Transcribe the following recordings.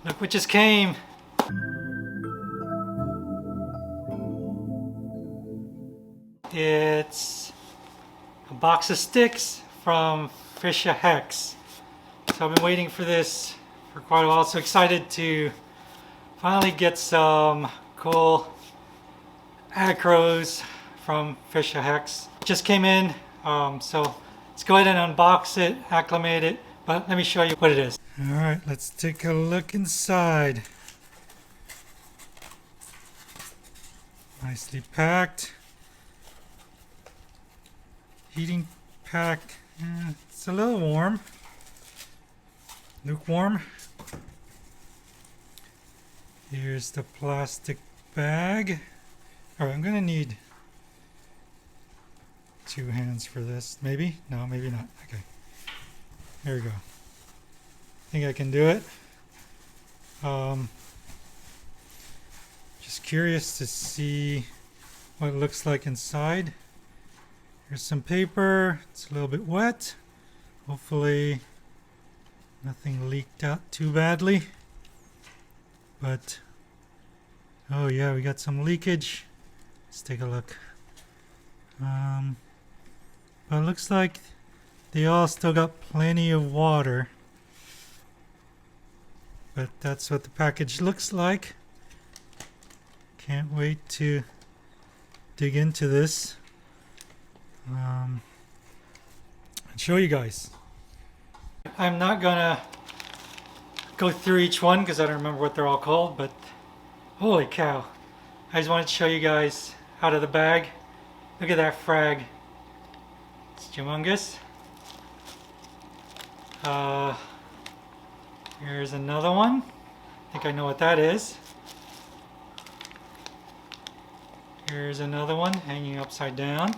Look what just came. It's a box of sticks from FishOfHex. So I've been waiting for this for quite a while. So excited to finally get some cool acros from FishOfHex. Just came in, so let's go ahead and unbox it, acclimate it, but let me show you what it is. All right, let's take a look inside. Nicely packed. Heating pack. It's a little warm. Lukewarm. Here's the plastic bag. Alright, I'm gonna need 2 hands for this. Maybe? No, maybe not. Okay. There we go. I think I can do it. Just curious to see what it looks like inside. Here's some paper. It's a little bit wet. Hopefully nothing leaked out too badly. But, oh yeah, we got some leakage. Let's take a look. But it looks like they all still got plenty of water. But that's what the package looks like. Can't wait to dig into this. And show you guys. I'm not gonna go through each one because I don't remember what they're all called, but holy cow. I just wanted to show you guys out of the bag. Look at that frag. It's humongous. Here's another one. I think I know what that is. Here's another one hanging upside down.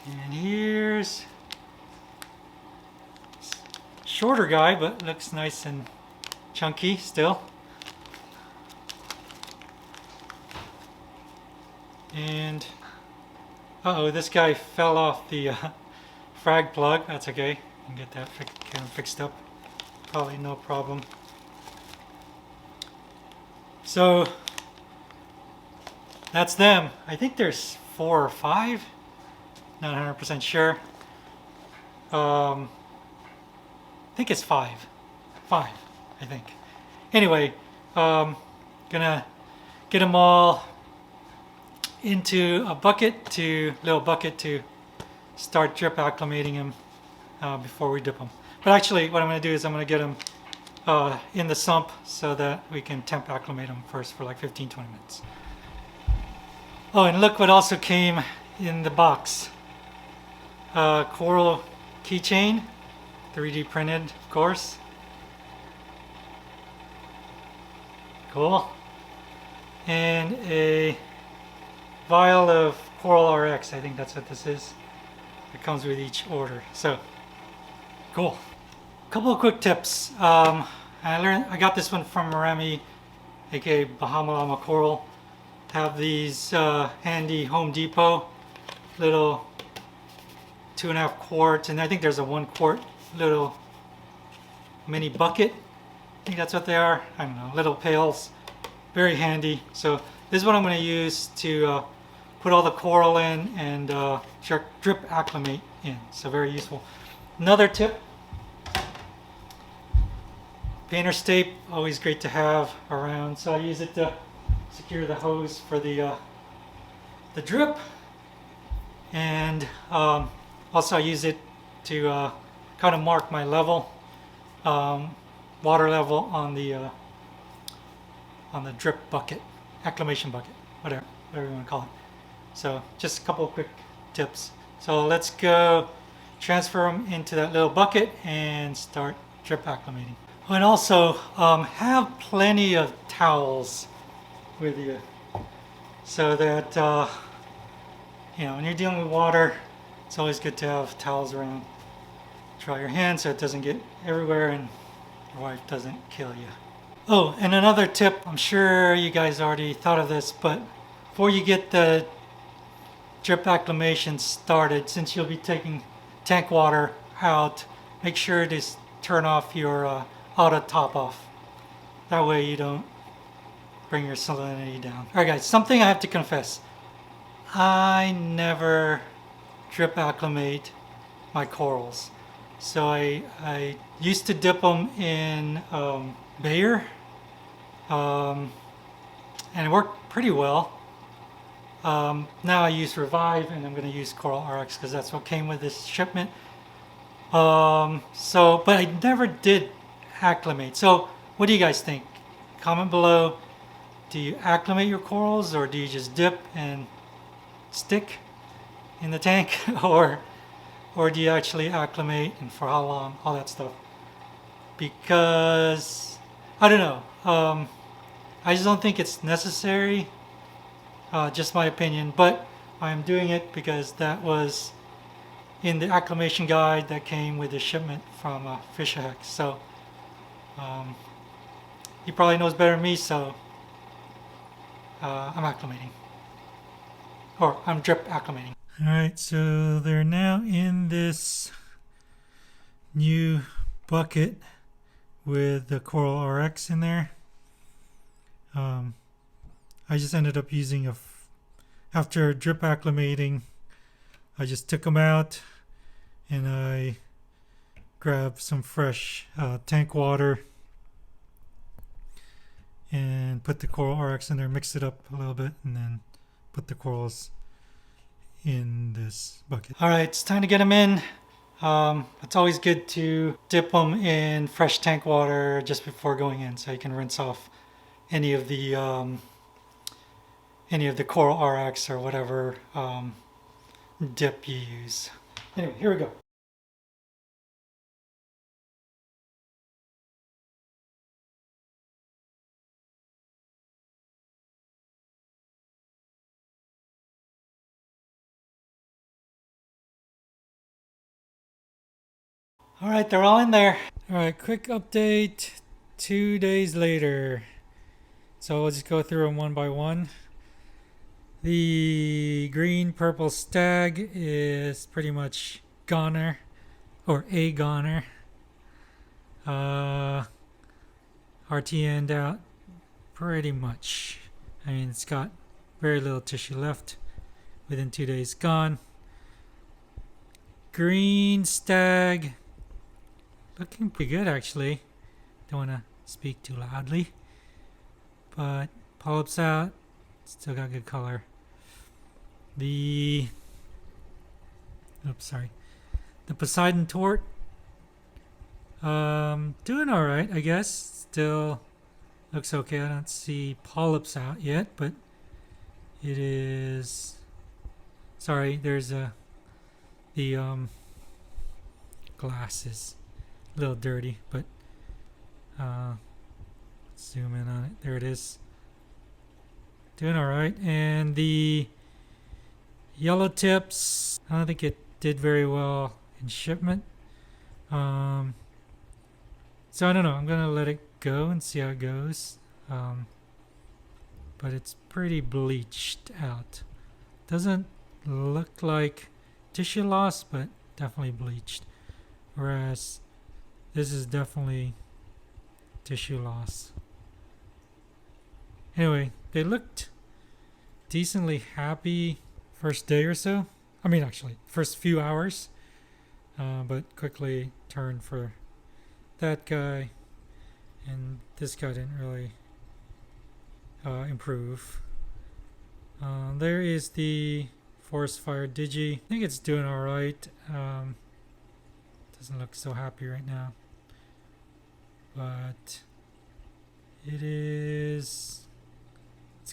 And here's shorter guy, but looks nice and chunky still. And uh-oh, this guy fell off the frag plug. That's okay. I can get that fixed up. Probably no problem. So that's them. I think there's 4 or 5. Not 100% sure. I think it's 5. 5, I think. Anyway, gonna get them all into a little bucket to start drip acclimating them before we dip them. But actually, what I'm gonna do is I'm gonna get them in the sump so that we can temp acclimate them first for like 15-20 minutes. Oh, and look what also came in the box. Coral keychain, 3D printed, of course. Cool. And a vial of Coral RX, I think that's what this is. It comes with each order. So, cool. Couple of quick tips. I got this one from Marami, aka Bahama Llama Coral. Have these handy Home Depot little 2.5 quart, and I think there's a 1 quart little mini bucket. I think that's what they are. I don't know, little pails. Very handy. So this is what I'm going to use to put all the coral in and drip acclimate in. So very useful. Another tip. Painter's tape, always great to have around. So I use it to secure the hose for the drip. And also I use it to kind of mark my level, water level on the drip bucket, acclimation bucket, whatever you want to call it. So just a couple of quick tips. So let's go transfer them into that little bucket and start drip acclimating. And also have plenty of towels with you so that when you're dealing with water, it's always good to have towels around. Dry your hands so it doesn't get everywhere and your wife doesn't kill you. Oh, and another tip, I'm sure you guys already thought of this, but before you get the drip acclimation started, since you'll be taking tank water out, make sure to turn off your auto top off. That way you don't bring your salinity down. Alright guys, something I have to confess. I never drip acclimate my corals. So I used to dip them in Bayer, and it worked pretty well. Now I use Revive, and I'm going to use Coral RX because that's what came with this shipment. But I never did acclimate. So what do you guys think? Comment below. Do you acclimate your corals, or do you just dip and stick in the tank, or do you actually acclimate, and for how long, all that stuff? Because I don't know. I just don't think it's necessary. Just my opinion, but I'm doing it because that was in the acclimation guide that came with the shipment from FishOfHex. So he probably knows better than me, so I'm acclimating. Or I'm drip acclimating. Alright, so they're now in this new bucket with the Coral RX in there. I just ended up using after drip acclimating, I just took them out and I grabbed some fresh tank water and put the Coral RX in there, mixed it up a little bit, and then put the corals in this bucket. Alright, it's time to get them in. It's always good to dip them in fresh tank water just before going in, so you can rinse off any of the Coral RX or whatever dip you use. Anyway, here we go. All right, they're all in there. All right, quick update 2 days later. So we'll just go through them one by one. The green purple stag is pretty much goner, or a goner. RTN'd out pretty much. I mean, it's got very little tissue left. Within 2 days, gone. Green stag, looking pretty good actually. Don't want to speak too loudly, but polyps out. Still got good color. The Poseidon tort, doing all right, I guess. Still looks okay. I don't see polyps out yet, but it is. Sorry, there's the glass is a little dirty, but zoom in on it. There it is. Doing all right. And the yellow tips, I don't think it did very well in shipment. So I don't know. I'm gonna let it go and see how it goes. But it's pretty bleached out. Doesn't look like tissue loss, but definitely bleached. Whereas this is definitely tissue loss. Anyway, they looked decently happy first day or so. I mean, actually, first few hours. But quickly turned for that guy. And this guy didn't really improve. There is the forest fire digi. I think it's doing alright. Doesn't look so happy right now. But it's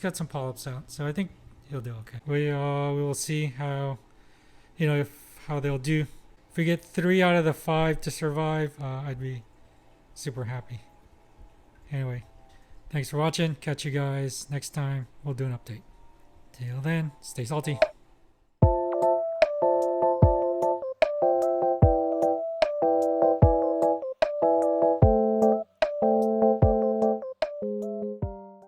got some polyps out, so I think he'll do okay. We will see how how they'll do. If we get 3 out of the 5 to survive, I'd be super happy. Anyway, thanks for watching. Catch you guys next time. We'll do an update. Till then, stay salty.